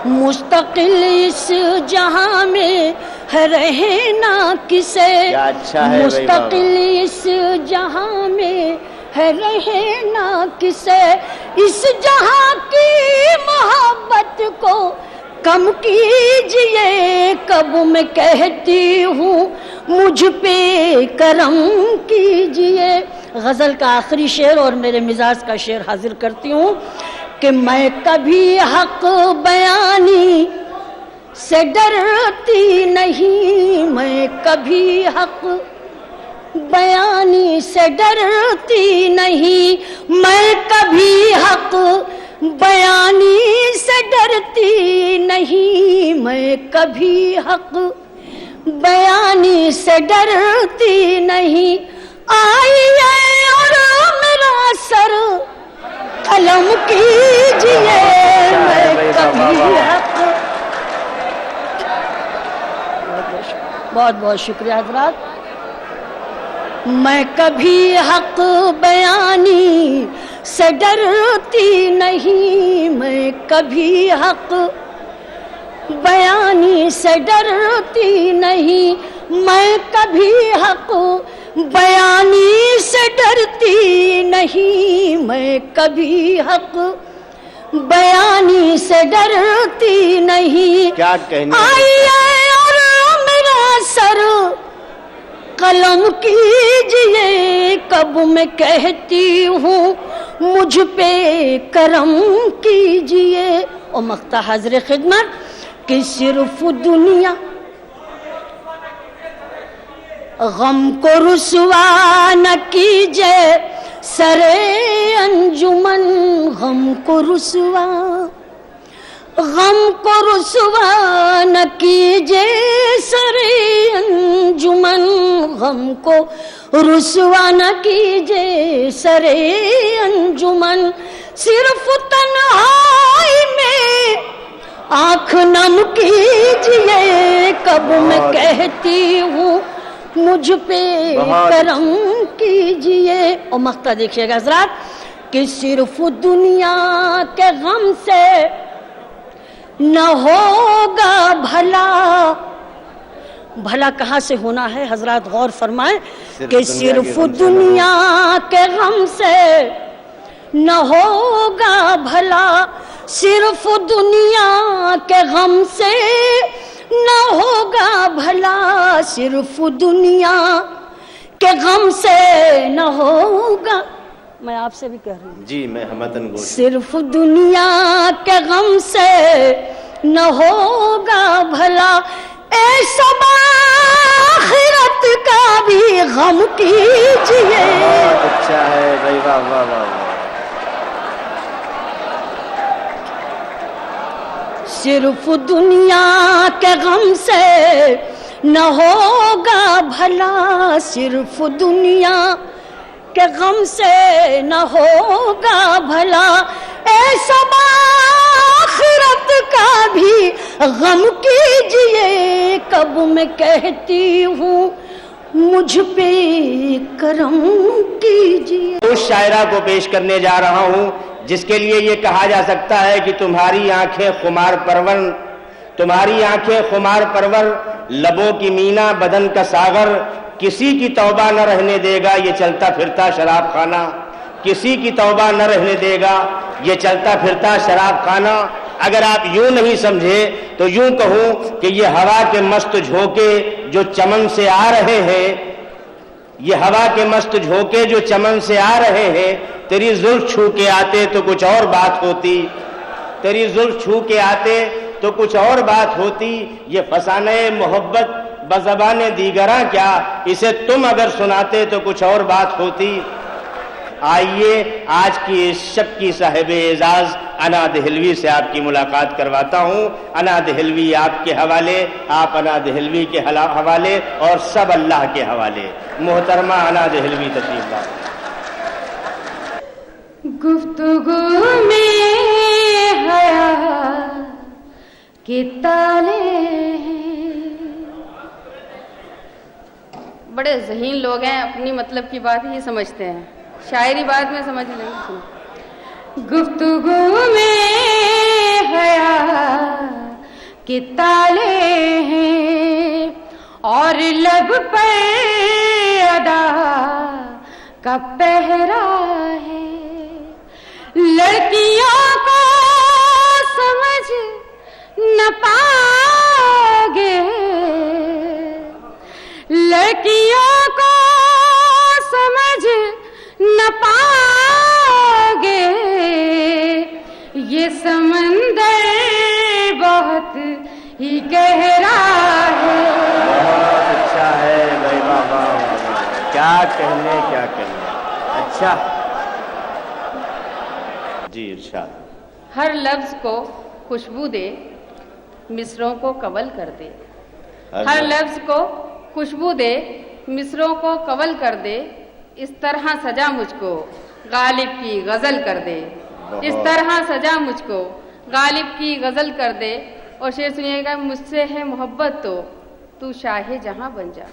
Speaker 8: مستقل اس جہاں میں ہے رہنا کسے,
Speaker 3: اچھا ہے
Speaker 8: مستقل اس جہاں میں ہے رہنا کسے. اس جہاں کی محبت کو کم کیجئے. کب میں کہتی ہوں مجھ پہ کرم کیجئے. غزل کا آخری شعر اور میرے مزاج کا شعر حاضر کرتی ہوں کہ میں کبھی حق بیانی سے ڈرتی نہیں, میں کبھی حق بیانی سے ڈرتی نہیں, میں کبھی حق بیانی سے ڈرتی نہیں, میں کبھی حق بیانی سے ڈرتی نہیں. آئیے اور میرا سر قلم کیجئے, میں کبھی حق. بہت بہت شکریہ حضرات. میں کبھی حق بیانی سے ڈرتی نہیں, میں کبھی حق بیانی سے ڈرتی نہیں, میں کبھی حق بیانی سے ڈرتی نہیں, میں کبھی حق بیانی سے ڈرتی نہیں.
Speaker 3: کیا کہنے
Speaker 8: آئیے اور میرا سر قلم کیجئے. کب میں کہتی ہوں مجھ پہ کرم کیجئے. اور مقطع حاضر خدمت کہ صرف دنیا غم کو رسوا نہ کیجئے, سرے انجمن غم کو رسوا, غم کو رسوا نہ کیجئے, سرے انجمن غم کو رسوا نہ کیجئے, سرے انجمن. صرف تنہائی میں آنکھ نم کیجئے. کب میں کہتی ہوں مجھ پہ کرم کیجئے. اور مقطع دیکھیے گا حضرات کہ صرف دنیا کے غم سے نہ ہوگا بھلا. بھلا کہاں سے ہونا ہے حضرات غور فرمائیں کہ صرف دنیا کے غم سے نہ ہوگا بھلا, صرف دنیا کے غم سے نہ ہوگا بھلا, صرف دنیا کے غم سے نہ ہوگا. میں آپ سے بھی کہہ رہی ہوں
Speaker 3: جی, میں ہمتن گوش.
Speaker 8: صرف دنیا کے غم سے نہ ہوگا بھلا, اے سب آخرت کا بھی غم کیجئے.
Speaker 3: اچھا ہے بھائی, واہ واہ واہ.
Speaker 8: صرف دنیا کے غم سے نہ ہوگا بھلا, صرف دنیا کے غم سے نہ ہوگا بھلا, اے سب آخرت کا بھی غم کیجئے. کب میں کہتی ہوں مجھ پہ کرم کیجیے.
Speaker 3: اس شاعرہ کو پیش کرنے جا رہا ہوں جس کے لیے یہ کہا جا سکتا ہے کہ تمہاری آنکھیں خمار پرور، تمہاری آنکھیں خمار پرور، لبوں کی مینا بدن کا ساغر، کسی کی توبہ نہ رہنے دے گا یہ چلتا پھرتا شراب خانہ، کسی کی توبہ نہ رہنے دے گا یہ چلتا پھرتا شراب خانہ. اگر آپ یوں نہیں سمجھے تو یوں کہوں کہ یہ ہوا کے مست جھونکے جو چمن سے آ رہے ہیں، یہ ہوا کے مست جھونکے جو چمن سے آ رہے ہیں، تیری زلف چھو کے آتے تو کچھ اور بات ہوتی، تیری زلف چھو کے آتے تو کچھ اور بات ہوتی. یہ فسانہ محبت بزبان دیگراں کیا، اسے تم اگر سناتے تو کچھ اور بات ہوتی. آئیے آج کی اس شب کی صاحب اعزاز انا دہلوی سے آپ کی ملاقات کرواتا ہوں. انا دہلوی آپ کے حوالے، آپ انا دہلوی کے حوالے اور سب اللہ کے حوالے. محترمہ انا دہلوی تشریف لائیں.
Speaker 9: گفتگو میں حیا کے تالے ہیں.
Speaker 6: بڑے ذہین لوگ ہیں، اپنی مطلب کی بات ہی سمجھتے ہیں، شاعری بات میں سمجھ لیں.
Speaker 9: گفتگو میں حیا کے تالے ہیں اور لب پر ادا کا پہرا ہے. لڑکیوں کو سمجھ نہ پاؤگے، لڑکیوں کو سمجھ نہ پاؤگے، یہ سمندر بہت ہی گہرا ہے.
Speaker 3: بہت اچھا ہے بھائی بابا، کیا کہنے کیا کہنے. اچھا جی ارشاد.
Speaker 6: ہر لفظ کو خوشبو دے، مصروں کو قول کر دے. ہر لفظ کو خوشبو دے، مصروں کو قول کر دے. اس طرح سجا مجھ کو غالب کی غزل کر دے. اس طرح سجا مجھ کو غالب کی غزل کر دے. اور شعر سنیے گا. مجھ سے ہے محبت تو شاہ جہاں بن جا.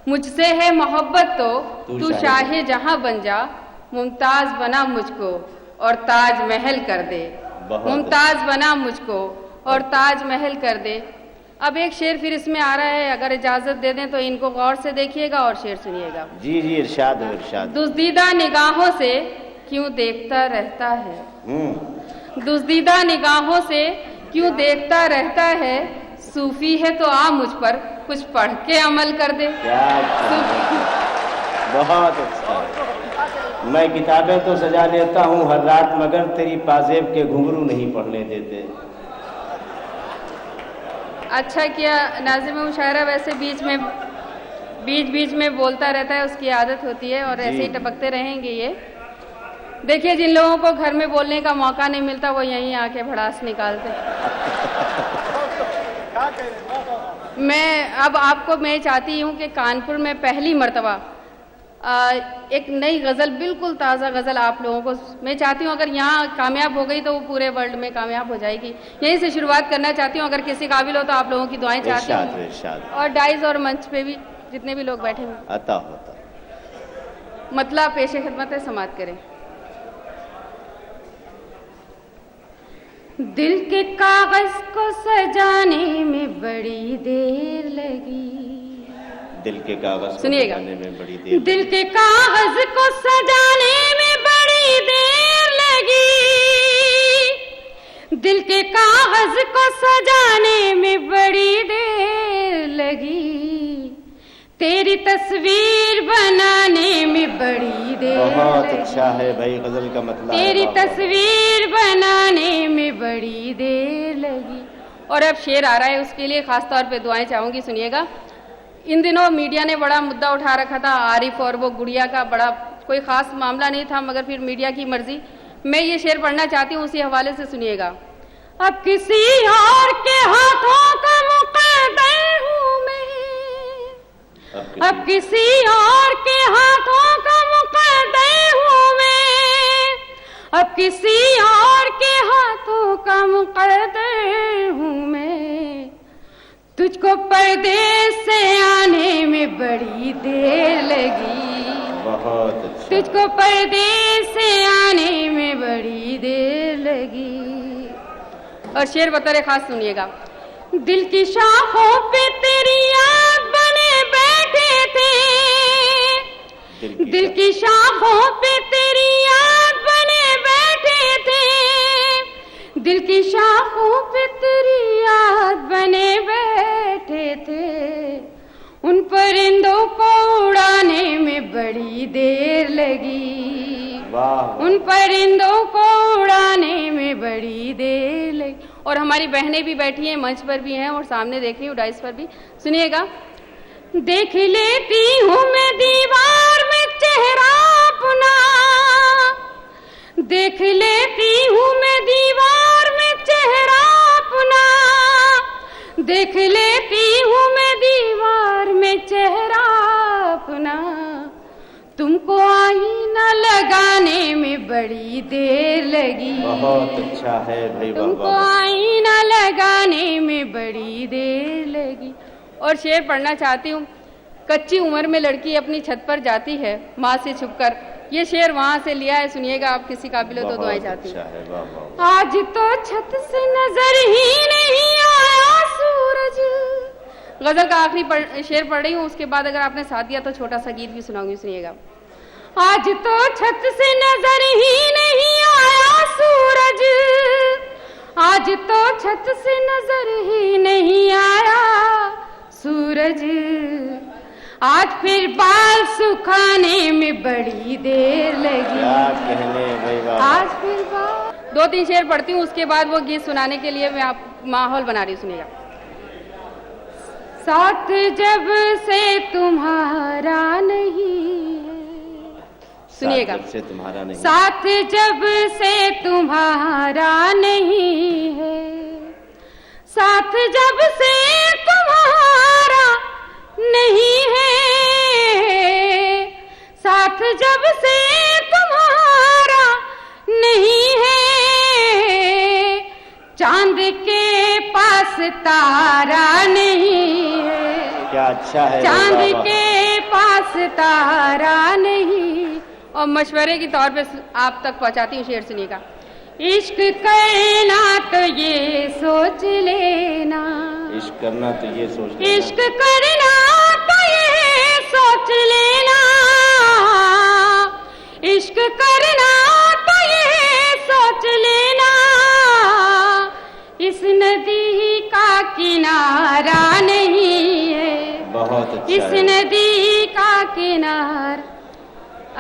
Speaker 6: مجھ سے ہے محبت تو شاہ جہاں بن جا. ممتاز بنا مجھ کو اور تاج محل کر دے. ممتاز بنا مجھ کو اور تاج محل کر دے. اب ایک شعر پھر اس میں آ رہا ہے، اگر اجازت دے دیں تو ان کو غور سے دیکھیے گا اور شعر سنیے گا.
Speaker 3: جی جی ارشاد ارشاد.
Speaker 6: دزدیدہ نگاہوں سے کیوں دیکھتا رہتا ہے، دزدیدہ نگاہوں سے کیوں دیکھتا رہتا ہے. صوفی ہے تو آ مجھ پر کچھ پڑھ کے عمل کر دے.
Speaker 3: بہت اچھا. میں کتابیں تو سجا لیتا ہوں ہر رات مگر تیری پازیب کے گھنگرو نہیں پڑھنے دیتے.
Speaker 6: اچھا کیا. ناظم مشاعرہ ویسے بیچ میں بولتا رہتا ہے، اس کی عادت ہوتی ہے اور ایسے ہی ٹپکتے رہیں گے. یہ دیکھیے جن لوگوں کو گھر میں بولنے کا موقع نہیں ملتا وہ یہیں آ کے بھڑاس نکالتے. میں چاہتی ہوں کہ کانپور میں پہلی مرتبہ ایک نئی غزل، بالکل تازہ غزل آپ لوگوں کو میں چاہتی ہوں، اگر یہاں کامیاب ہو گئی تو وہ پورے ورلڈ میں کامیاب ہو جائے گی. یہیں سے شروعات کرنا چاہتی ہوں. اگر کسی قابل ہو تو آپ لوگوں کی دعائیں چاہتی ہوں. اور ڈائز اور منچ پہ بھی جتنے بھی لوگ بیٹھے ہیں
Speaker 3: عطا ہوتا.
Speaker 6: مطلب پیش خدمت ہے، سماعت کریں.
Speaker 9: دل کے کاغذ کو سجانے میں بڑی دیر لگی.
Speaker 3: دل کے کاغذ کو
Speaker 6: سنیے گا.
Speaker 3: سجانے میں بڑی دیر.
Speaker 9: دل کے کاغذ کو سجانے میں بڑی دیر لگی. دل کے کاغذ کو سجانے میں بڑی دیر لگی. تیری تصویر بنانے میں بڑی دیر لگی.
Speaker 3: بہت اچھا ہے بھائی، غزل کا مطلب.
Speaker 9: تیری تصویر بنانے میں بڑی دیر لگی.
Speaker 6: اور اب شعر آ رہا ہے، اس کے لیے خاص طور پہ دعائیں چاہوں گی. سنیے گا. ان دنوں میڈیا نے بڑا مدعا اٹھا رکھا تھا عارف اور وہ گڑیا کا. بڑا کوئی خاص معاملہ نہیں تھا مگر پھر میڈیا کی مرضی. میں یہ شعر پڑھنا چاہتی ہوں، اسی حوالے سے سنیے گا.
Speaker 9: اب کسی اور کے ہاتھوں کا مقدر ہوں میں، اب کسی اور کے ہاتھوں کا مقدر ہوں میں، اب کسی اور کے ہاتھوں کا مقدر ہوں میں.
Speaker 6: تجھ کو پردیس سے آنے میں بڑی دیر لگی،
Speaker 3: بہت اچھا،
Speaker 6: تجھ کو پردیس سے آنے میں بڑی دیر لگی۔ اور شعر بطور خاص سنیے گا۔ دل کی شاخوں پہ تیری یاد بنے بیٹھے تھے، دل کی شاخوں پہ تیری یاد بنے بیٹھے تھے، دل کی شاخوں پہ تیری یاد بنے بیٹھے تھے، ان پرندوں کو اڑانے میں بڑی دیر لگی، ان پرندوں کو اڑانے میں بڑی دیر لگی۔ اور ہماری بہنیں بھی بیٹھی ہیں، منچ پر بھی ہیں اور سامنے دیکھ رہی ہوں ڈائس پر بھی، سنیے گا۔ دیکھ لیتی ہوں میں دیوار میں چہرہ اپنا، دیکھ لیتی ہوں میں دیوار میں چہرہ اپنا، دیکھ لیتی ہوں میں دیوار میں چہرہ اپنا، تم کو آئینہ لگانے میں بڑی دیر لگی،
Speaker 3: بہت اچھا ہے بھائی،
Speaker 6: تم کو آئینہ لگانے میں بڑی دیر لگی۔ اور شعر پڑھنا چاہتی ہوں۔ کچی عمر میں لڑکی اپنی چھت پر جاتی ہے ماں سے چھپ کر، یہ شعر وہاں سے لیا ہے، سنیے گا، آپ کسی قابل ہو تو دعائیں چاہتی ہوں۔ آج تو چھت سے نظر ہی نہیں آیا سورج، غزل کا آخری شعر پڑھ رہی ہوں، اس کے بعد اگر آپ نے ساتھ دیا تو چھوٹا سا گیت بھی سناؤں گی، سنیے گا۔ آج تو چھت سے نظر ہی نہیں آیا سورج، آج تو چھت سے نظر ہی نہیں آیا سورج، آج پھر بال سکھانے میں بڑی دیر لگی، آج پھر بال۔ دو تین شعر پڑھتی ہوں، اس کے بعد وہ گیت سنانے کے لیے میں آپ ماحول بنا رہی ہوں، سنیے گا۔ ساتھ جب سے تمہارا نہیں ہے، سنیے گا، ساتھ جب سے تمہارا نہیں ہے، ساتھ جب سے تمہارا نہیں ہے، ساتھ جب سے تمہارا نہیں ہے، چاند کے پاس تارا نہیں ہے،
Speaker 3: کیا اچھا ہے،
Speaker 6: چاند کے پاس تارا نہیں۔ اور مشورے کی طور پہ آپ تک پہنچاتی ہوں، شعر سنیے گا۔ عشق کرنا تو یہ سوچ لینا،
Speaker 3: عشق کرنا تو یہ سوچ لینا،
Speaker 6: عشق کرنا تو یہ سوچ لینا، عشق کرنا تو یہ سوچ لینا، اس ندی کا کنارہ نہیں ہے،
Speaker 3: بہت اچھا،
Speaker 6: اس ندی کا کنارہ۔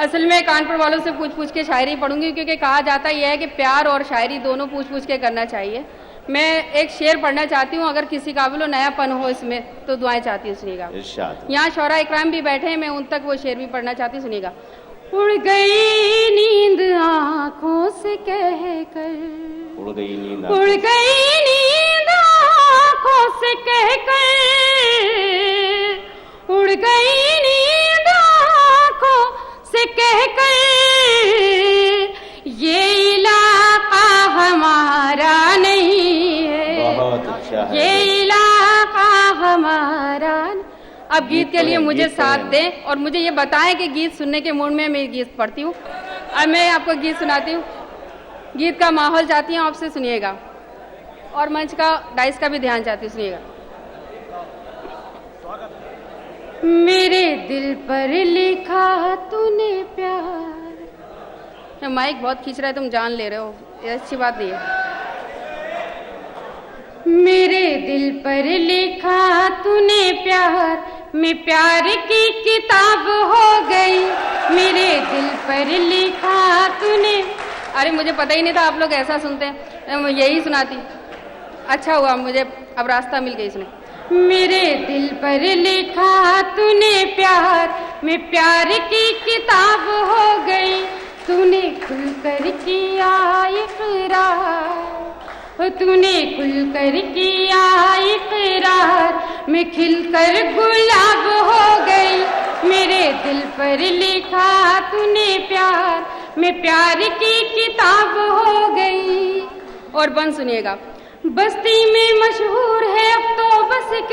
Speaker 6: اصل میں کانپور والوں سے پوچھ کے شاعری پڑھوں گی، کیونکہ کہا جاتا یہ ہے کہ پیار اور شاعری دونوں پوچھ کے کرنا چاہیے۔ میں ایک شعر پڑھنا چاہتی ہوں، اگر کسی قابل و نیا پن ہو اس میں تو دعائیں چاہتی ہوں، سنیے گا۔ یہاں شعراء اکرام بھی بیٹھے ہیں، میں ان تک وہ شعر بھی پڑھنا چاہتی ہوں، سنیے گا۔ اڑ گئی نیند آنکھوں سے کہہ کر،
Speaker 3: اڑ گئی نیند،
Speaker 6: اڑ گئی نیند آنکھوں سے کہہ کر، اڑ گئی نیند آنکھوں سے کہہ کر، یہ علاقہ ہمارا نہیں ہے،
Speaker 3: بہت اچھا ہے،
Speaker 6: یہ علاقہ ہمارا۔ اب گیت کے لیے مجھے ساتھ دیں اور مجھے یہ بتائیں کہ گیت سننے کے موڈ میں میں گیت پڑھتی ہوں، اور میں آپ کو گیت سناتی ہوں، گیت کا ماحول چاہتی ہوں آپ سے، سنیے گا، اور منچ کا ڈائس کا بھی دھیان چاہتی ہوں، سنیے گا۔ میرے دل پر لکھا تو نے پیار، مائک بہت کھینچ رہا ہے، تم جان لے رہے ہو، یہ اچھی بات نہیں ہے۔ میرے دل پر لکھا تو نے پیار، میں پیار کی کتاب ہو گئی، میرے دل پر لکھا تو نے، ارے مجھے پتہ ہی نہیں تھا آپ لوگ ایسا سنتے ہیں، میں یہی سناتی، اچھا ہوا مجھے اب راستہ مل گئی سنے۔ میرے دل پر لکھا تو نے پیار، میں پیار کی کتاب ہو گئی، تو نے کھل کر کیا اقرار، تو نے کھل کر کیا اقرار، میں کھل کر گلاب ہو گئی، میرے دل پر لکھا تو نے پیار، میں پیار کی کتاب ہو گئی۔ اور بند سنیے گا۔ بستی میں مشہور ہے اب تو بس ایک